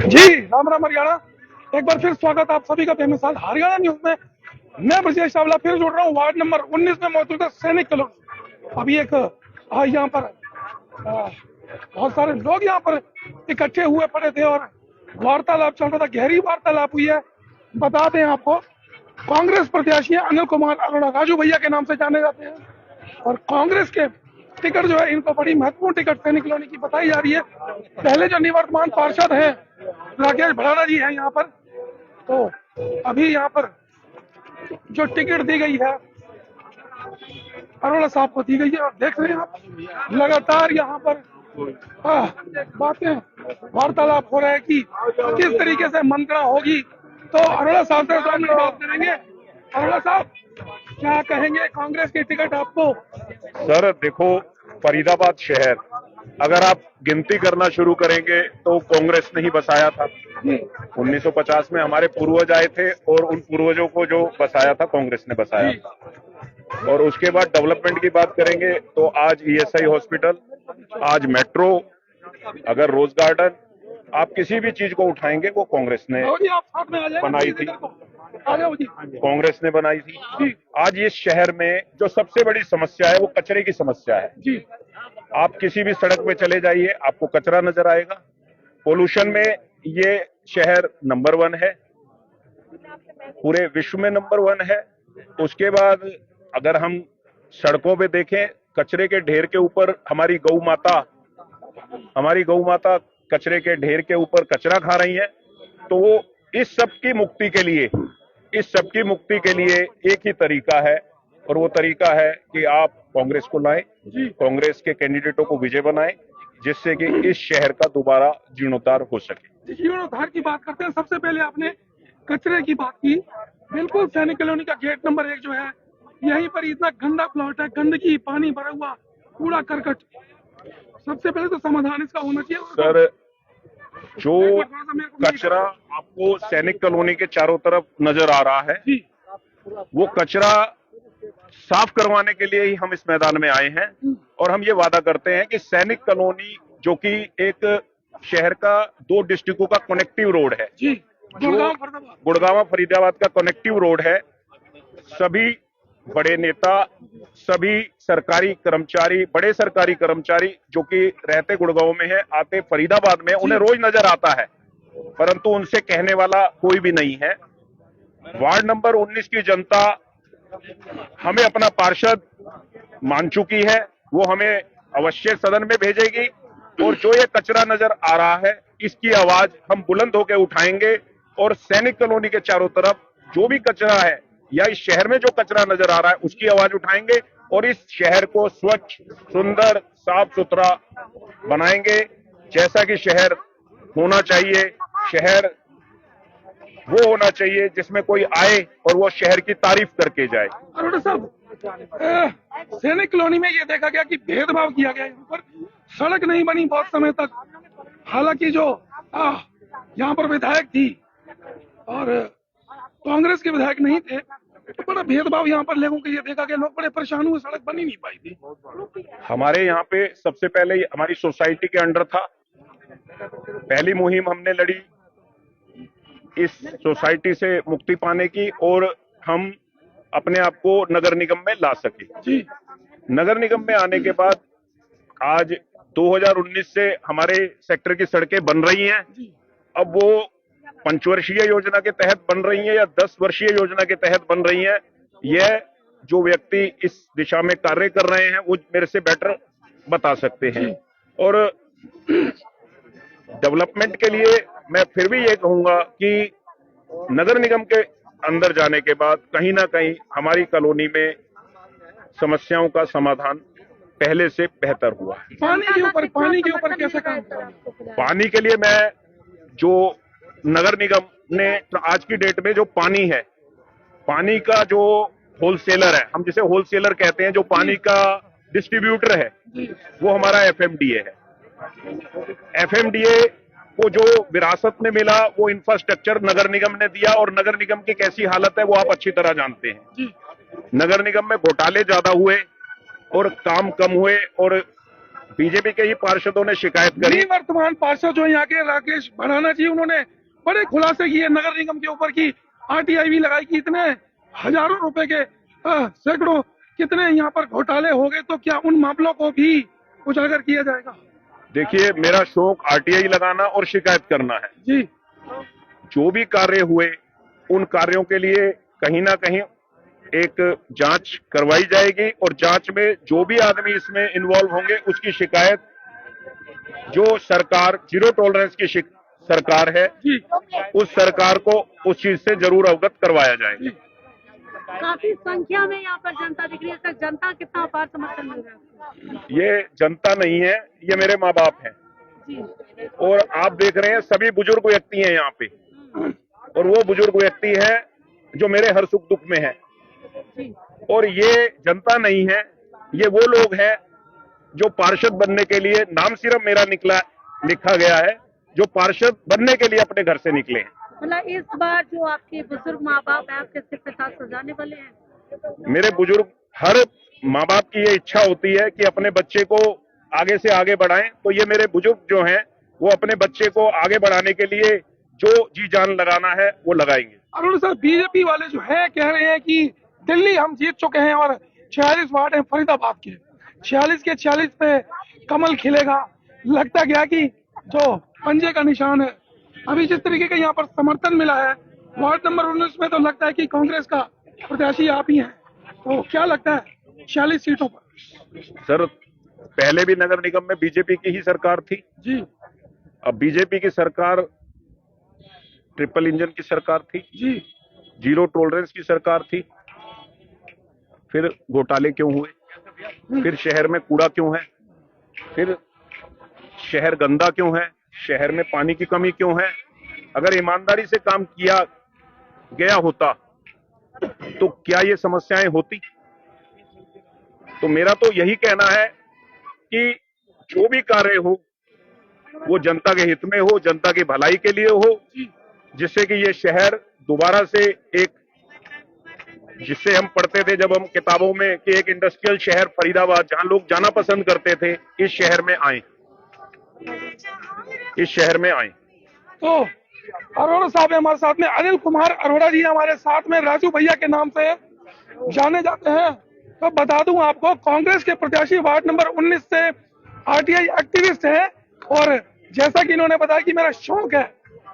जी राम राम हरियाणा। एक बार फिर स्वागत आप सभी का बेमिसाल हरियाणा न्यूज में। मैं ब्रजेश चावला फिर जुड़ रहा हूँ वार्ड नंबर 19 में मौजूद है सैनिक कॉलोनी। अभी एक यहाँ पर बहुत सारे लोग यहाँ पर इकट्ठे हुए पड़े थे और वार्तालाप चल रहा था, गहरी वार्तालाप हुई है। बता दें आपको, कांग्रेस प्रत्याशी अनिल कुमार अरोड़ा राजू भैया के नाम से जाने जाते हैं और कांग्रेस के टिकट जो है इनको बड़ी महत्वपूर्ण टिकट सैनिक कॉलोनी की बताई जा रही है। पहले जो निवर्तमान पार्षद हैं राकेश भड़ाना जी हैं यहाँ पर, तो अभी यहाँ पर जो टिकट दी गई है अरोड़ा साहब को दी गई है और देख रहे हैं आप लगातार यहाँ पर बातें वार्तालाप हो रहा है कि किस तरीके से मंत्रणा होगी। तो अरोड़ा साहब से 2 मिनट बात करेंगे। अरोड़ा साहब, क्या कहेंगे कांग्रेस की टिकट आपको? सर देखो, फरीदाबाद शहर अगर आप गिनती करना शुरू करेंगे तो कांग्रेस ने ही बसाया था। 1950 में हमारे पूर्वज आए थे और उन पूर्वजों को जो बसाया था कांग्रेस ने बसाया था। और उसके बाद डेवलपमेंट की बात करेंगे तो आज ईएसआई हॉस्पिटल, आज मेट्रो, अगर रोज गार्डन, आप किसी भी चीज को उठाएंगे वो कांग्रेस ने बनाई थी, कांग्रेस ने बनाई थी। आज ये शहर में जो सबसे बड़ी समस्या है वो कचरे की समस्या है। आप किसी भी सड़क पे चले जाइए आपको कचरा नजर आएगा। पोल्यूशन में ये शहर नंबर 1 है, पूरे विश्व में नंबर 1 है। उसके बाद अगर हम सड़कों पे देखें, कचरे के ढेर के ऊपर हमारी गौ माता कचरे के ढेर के ऊपर कचरा खा रही है। तो वो इस सब की मुक्ति के लिए एक ही तरीका है और वो तरीका है कि आप कांग्रेस को लाएं, कांग्रेस के कैंडिडेटों को विजय बनाएं, जिससे कि इस शहर का दोबारा जीर्णोद्धार हो सके। जीर्णोद्धार की बात करते हैं, सबसे पहले आपने कचरे की बात की। बिल्कुल सैनिक कॉलोनी का गेट नंबर 1 जो है, यहीं पर इतना गंदा प्लॉट है, गंदगी, पानी भरा हुआ, कूड़ा करकट। सबसे पहले तो समाधान इसका होना चाहिए। सर, जो कचरा आपको सैनिक कॉलोनी के चारों तरफ नजर आ रहा है, वो कचरा साफ करवाने के लिए ही हम इस मैदान में आए हैं। और हम ये वादा करते हैं कि सैनिक कॉलोनी जो कि एक शहर का 2 डिस्ट्रिक्टों का कनेक्टिव रोड है, गुड़गांव फरीदाबाद का कनेक्टिव रोड है, सभी बड़े नेता, सभी सरकारी कर्मचारी, बड़े सरकारी कर्मचारी जो कि रहते गुड़गांव में है, आते फरीदाबाद में, उन्हें रोज नजर आता है, परंतु उनसे कहने वाला कोई भी नहीं है। वार्ड नंबर 19 की जनता हमें अपना पार्षद मान चुकी है, वो हमें अवश्य सदन में भेजेगी और जो ये कचरा नजर आ रहा है इसकी आवाज हम बुलंद होकर उठाएंगे और सैनिक कॉलोनी के चारों तरफ जो भी कचरा है या इस शहर में जो कचरा नजर आ रहा है उसकी आवाज उठाएंगे और इस शहर को स्वच्छ, सुंदर, साफ सुथरा बनाएंगे जैसा कि शहर होना चाहिए। शहर वो होना चाहिए जिसमें कोई आए और वो शहर की तारीफ करके जाए। अरोड़ा साहब, सैनिक कॉलोनी में ये देखा गया कि भेदभाव किया गया, यहाँ पर सड़क नहीं बनी बहुत समय तक। हालांकि जो यहाँ पर विधायक थी और कांग्रेस के विधायक नहीं थे, तो बड़ा भेदभाव यहाँ पर लोगों के ये देखा गया, लोग बड़े परेशान हुए, सड़क बनी नहीं पाई थी। हमारे यहाँ पे सबसे पहले हमारी सोसाइटी के अंडर था, पहली मुहिम हमने लड़ी इस सोसाइटी से मुक्ति पाने की और हम अपने आप को नगर निगम में ला सके। नगर निगम में आने के बाद आज 2019 से हमारे सेक्टर की सड़कें बन रही हैं। अब वो 5 वर्षीय योजना के तहत बन रही हैं या 10 वर्षीय योजना के तहत बन रही हैं, यह जो व्यक्ति इस दिशा में कार्य कर रहे हैं वो मेरे से बेटर बता सकते हैं। और डेवलपमेंट के लिए मैं फिर भी ये कहूंगा कि नगर निगम के अंदर जाने के बाद कहीं ना कहीं हमारी कॉलोनी में समस्याओं का समाधान पहले से बेहतर हुआ है। पानी के ऊपर कैसे काम? पानी के लिए मैं जो नगर निगम ने आज की डेट में जो पानी है, पानी का जो होलसेलर है, हम जिसे होलसेलर कहते हैं, जो पानी का डिस्ट्रीब्यूटर है, वो हमारा एफएमडीए है। एफएमडीए को जो विरासत में मिला वो इंफ्रास्ट्रक्चर नगर निगम ने दिया और नगर निगम की कैसी हालत है वो आप अच्छी तरह जानते हैं। नगर निगम में घोटाले ज्यादा हुए और काम कम हुए और बीजेपी के ही पार्षदों ने शिकायत करी। वर्तमान पार्षद जो यहाँ के राकेश भड़ाना जी, उन्होंने बड़े खुलासे किए नगर निगम के ऊपर की आरटीआई भी लगाई कि इतने हजारों रुपए के सैकड़ों कितने यहाँ पर घोटाले हो गए, तो क्या उन मामलों को भी उजागर किया जाएगा? देखिए, मेरा शौक आरटीआई लगाना और शिकायत करना है जी। जो भी कार्य हुए उन कार्यों के लिए कहीं ना कहीं एक जांच करवाई जाएगी और जांच में जो भी आदमी इसमें इन्वॉल्व होंगे उसकी शिकायत, जो सरकार जीरो टॉलरेंस की सरकार है जी। उस सरकार को उस चीज से जरूर अवगत करवाया जाएगा। काफी संख्या में यहाँ पर जनता दिख रही है, तक जनता कितना अपार समर्थन मिल रहा है? ये जनता नहीं है, ये मेरे माँ बाप हैं जी। और आप देख रहे हैं सभी बुजुर्ग व्यक्ति हैं यहाँ पे, और वो बुजुर्ग व्यक्ति है जो मेरे हर सुख दुख में है। और ये जनता नहीं है, ये वो लोग हैं जो पार्षद बनने के लिए, नाम सिर्फ मेरा लिखा गया है, जो पार्षद बनने के लिए अपने घर से निकले हैं। मतलब इस बार जो आपके बुजुर्ग माँ बाप है आपके सिर पे ताज सजाने वाले हैं? मेरे बुजुर्ग, हर माँ बाप की ये इच्छा होती है कि अपने बच्चे को आगे से आगे बढ़ाएं, तो ये मेरे बुजुर्ग जो हैं वो अपने बच्चे को आगे बढ़ाने के लिए जो जी जान लगाना है वो लगाएंगे। अरुण सर, बीजेपी वाले जो है कह रहे हैं कि दिल्ली हम जीत चुके हैं और 46 वार्ड हैं फरीदाबाद के, 46 के 46 पे कमल खिलेगा। लगता क्या कि जो पंजे का निशान है, अभी जिस तरीके का यहाँ पर समर्थन मिला है वार्ड नंबर 19 में, तो लगता है कि कांग्रेस का प्रत्याशी आप ही हैं। तो क्या लगता है 46 सीटों पर? सर, पहले भी नगर निगम में बीजेपी की ही सरकार थी जी। अब बीजेपी की सरकार ट्रिपल इंजन की सरकार थी जी। जीरो टॉलरेंस की सरकार थी। फिर घोटाले क्यों हुए, फिर शहर में कूड़ा क्यों है, फिर शहर गंदा क्यों है, शहर में पानी की कमी क्यों है? अगर ईमानदारी से काम किया गया होता तो क्या ये समस्याएं होती? तो मेरा तो यही कहना है कि जो भी कार्य हो वो जनता के हित में हो, जनता की भलाई के लिए हो, जिससे कि ये शहर दोबारा से एक, जिससे हम पढ़ते थे जब हम किताबों में कि एक इंडस्ट्रियल शहर फरीदाबाद जहां लोग जाना पसंद करते थे, इस शहर में आए, इस शहर में आए। तो अरोड़ा साहब है हमारे साथ में, अनिल कुमार अरोड़ा जी हमारे साथ में, राजू भैया के नाम से जाने जाते हैं। तो बता दूं आपको, कांग्रेस के प्रत्याशी वार्ड नंबर 19 से आरटीआई एक्टिविस्ट हैं, और जैसा कि इन्होंने बताया कि मेरा शौक है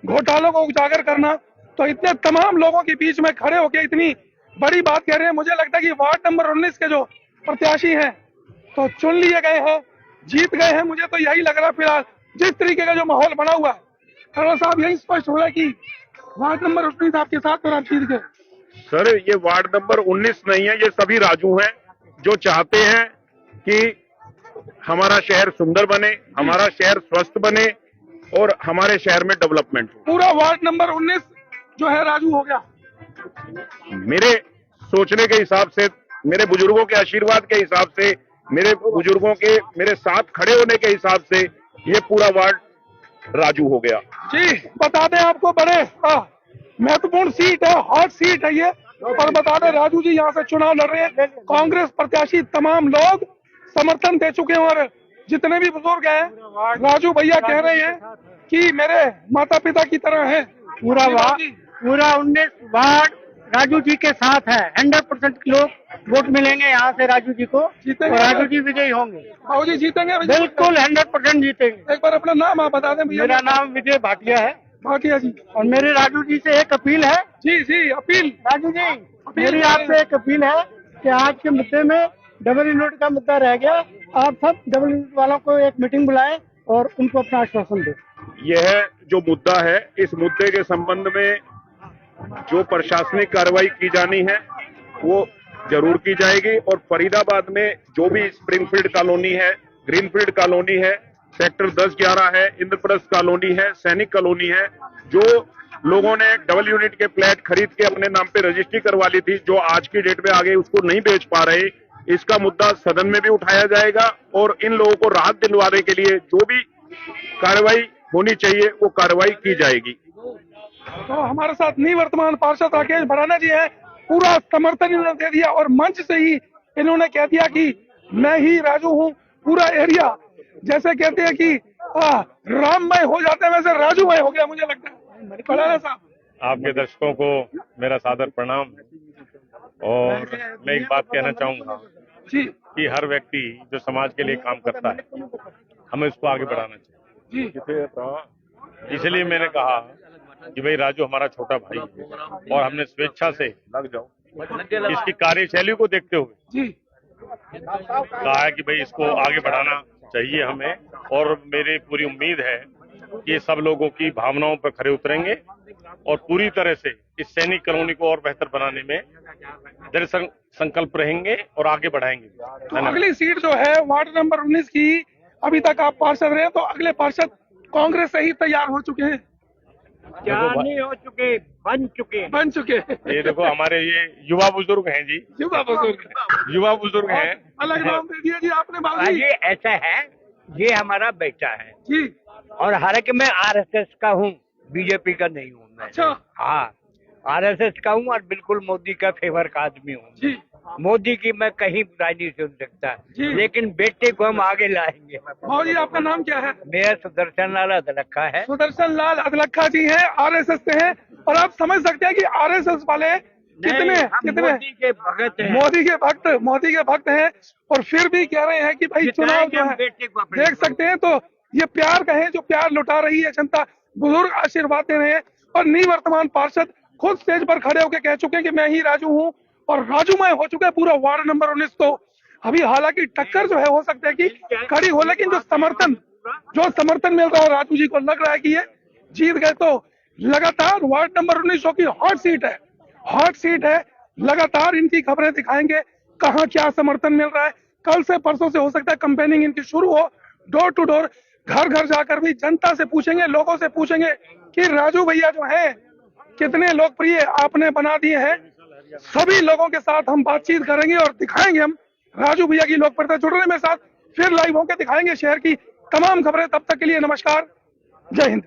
घोटालों को उजागर करना, तो इतने तमाम लोगों के बीच में खड़े होकर इतनी बड़ी बात कह रहे हैं। मुझे लगता है कि वार्ड नंबर 19 के जो प्रत्याशी हैं तो चुन लिए गए हैं, जीत गए हैं। मुझे तो यही लग रहा है फिलहाल, जिस तरीके का जो माहौल बना हुआ है। अरोड़ा साहब, यही स्पष्ट हो रहा है कि वार्ड नंबर 19 आपके साथ और आप जीत गए। सर, ये वार्ड नंबर 19 नहीं है, ये सभी राजू हैं जो चाहते हैं कि हमारा शहर सुंदर बने, हमारा शहर स्वस्थ बने और हमारे शहर में डेवलपमेंट हो। पूरा वार्ड नंबर 19 जो है राजू हो गया। मेरे सोचने के हिसाब से, मेरे बुजुर्गों के आशीर्वाद के हिसाब से, मेरे बुजुर्गों के मेरे साथ खड़े होने के हिसाब से ये पूरा वार्ड राजू हो गया। जी, बता दें आपको, बड़े महत्वपूर्ण सीट है, हॉट सीट है ये, और बता दें राजू जी यहाँ से चुनाव लड़ रहे हैं। कांग्रेस प्रत्याशी तमाम लोग समर्थन दे चुके हैं, और जितने भी बुजुर्ग हैं, राजू भैया कह रहे हैं कि मेरे माता पिता की तरह है। पूरा 19 वार्ड राजू जी के साथ है। 100% लोग वोट मिलेंगे यहाँ से राजू जी को, जीतेंगे। और राजू जी विजयी होंगे। बाबू जी जीतेंगे? बिल्कुल 100% जीतेंगे। एक बार अपना नाम आप बता दें भैया। मेरा नाम विजय भाटिया है, भाटिया जी। और मेरे राजू जी से एक अपील है। जी जी, अपील। राजू जी, मेरी आपसे एक अपील है कि आज के मुद्दे में डबल यूनिट का मुद्दा रह गया, आप सब डबल यूनिट वालों को एक मीटिंग बुलाएं और उनको अपना आश्वासन दें। यह जो मुद्दा है, इस मुद्दे के संबंध में जो प्रशासनिक कार्रवाई की जानी है वो जरूर की जाएगी। और फरीदाबाद में जो भी स्प्रिंगफील्ड कॉलोनी है, ग्रीनफील्ड कॉलोनी है, सेक्टर 10-11 है, इंद्रप्रस्थ कॉलोनी है, सैनिक कॉलोनी है, जो लोगों ने डबल यूनिट के फ्लैट खरीद के अपने नाम पे रजिस्ट्री करवा ली थी, जो आज की डेट में आगे उसको नहीं बेच पा रहे, इसका मुद्दा सदन में भी उठाया जाएगा। और इन लोगों को राहत दिलवाने के लिए जो भी कार्रवाई होनी चाहिए वो कार्रवाई की जाएगी। तो हमारे साथ निवर्तमान पार्षद राकेश भड़ाना जी हैं, पूरा समर्थन इन्होंने दे दिया, और मंच से ही इन्होंने कह दिया कि मैं ही राजू हूँ। पूरा एरिया जैसे कहते हैं कि राममय हो जाते हैं, वैसे राजूमय हो गया मुझे लगता है। पढ़ाना साहब, आपके दर्शकों को मेरा सादर प्रणाम और मैं एक बात कहना चाहूंगा जी कि हर व्यक्ति जो समाज के लिए काम करता है हमें उसको आगे बढ़ाना चाहिए। जी इसलिए मैंने कहा कि भाई राजू हमारा छोटा भाई है और हमने स्वेच्छा से लग जाओ। इसकी कार्यशैली को देखते हुए जी कहा है कि भाई इसको आगे बढ़ाना चाहिए हमें, और मेरी पूरी उम्मीद है कि ये सब लोगों की भावनाओं पर खरे उतरेंगे और पूरी तरह से इस सैनिक कॉलोनी को और बेहतर बनाने में दृढ़ संकल्प रहेंगे और आगे बढ़ाएंगे। तो अगली सीट जो है वार्ड नंबर 19 की, अभी तक आप पार्षद रहे, तो अगले पार्षद कांग्रेस से ही तैयार हो चुके हैं, नहीं हो चुके, बन चुके। ये देखो हमारे ये युवा बुजुर्ग हैं जी, युवा बुजुर्ग हैं। अलग नाम दे दिया जी आपने बाबू ये ऐसा है, ये हमारा बेटा है जी। और हालांकि मैं आरएसएस का हूँ, बीजेपी का नहीं हूँ मैं। अच्छा हाँ, आरएसएस का हूँ और बिल्कुल मोदी का फेवर का आदमी हूँ। जी मोदी की मैं कहीं बुराई नहीं सुन सकता, जी। लेकिन बेटे को हम आगे लाएंगे। भाव जी आपका नाम क्या है? मेरा सुदर्शन लाल अदलखा है। सुदर्शन लाल अदलखा जी हैं, आरएसएस से हैं, और आप समझ सकते हैं कि आरएसएस वाले कितने मोदी के भगत हैं। मोदी के भक्त हैं, और फिर भी कह रहे हैं कि भाई चुनाव जो है, बेटे को अपने देख सकते हैं। तो ये प्यार कहें जो प्यार लुटा रही है जनता, बुजुर्ग आशीर्वाद दे रहे हैं, और निवर्तमान पार्षद खुद स्टेज पर खड़े होकर कह चुके हैं कि मैं ही राजू हूँ, और राजूमय हो चुका है पूरा वार्ड नंबर 19। तो अभी हालांकि टक्कर जो है हो सकता है कि कड़ी हो, लेकिन जो समर्थन मिल रहा है राजू जी को, लग रहा है कि ये जीत गए। तो लगातार वार्ड नंबर 19 जो की हॉट सीट है, लगातार इनकी खबरें दिखाएंगे कहाँ क्या समर्थन मिल रहा है। कल से परसों से हो सकता है कंपेनिंग इनकी शुरू हो, डोर टू डोर, घर घर जाकर भी जनता से पूछेंगे, लोगों से पूछेंगे कि राजू भैया जो है कितने लोकप्रिय आपने बना दिए हैं। सभी लोगों के साथ हम बातचीत करेंगे और दिखाएंगे हम राजू भैया की लोकप्रियता। जुड़ने में साथ फिर लाइव होकर दिखाएंगे शहर की तमाम खबरें। तब तक के लिए नमस्कार, जय हिंद।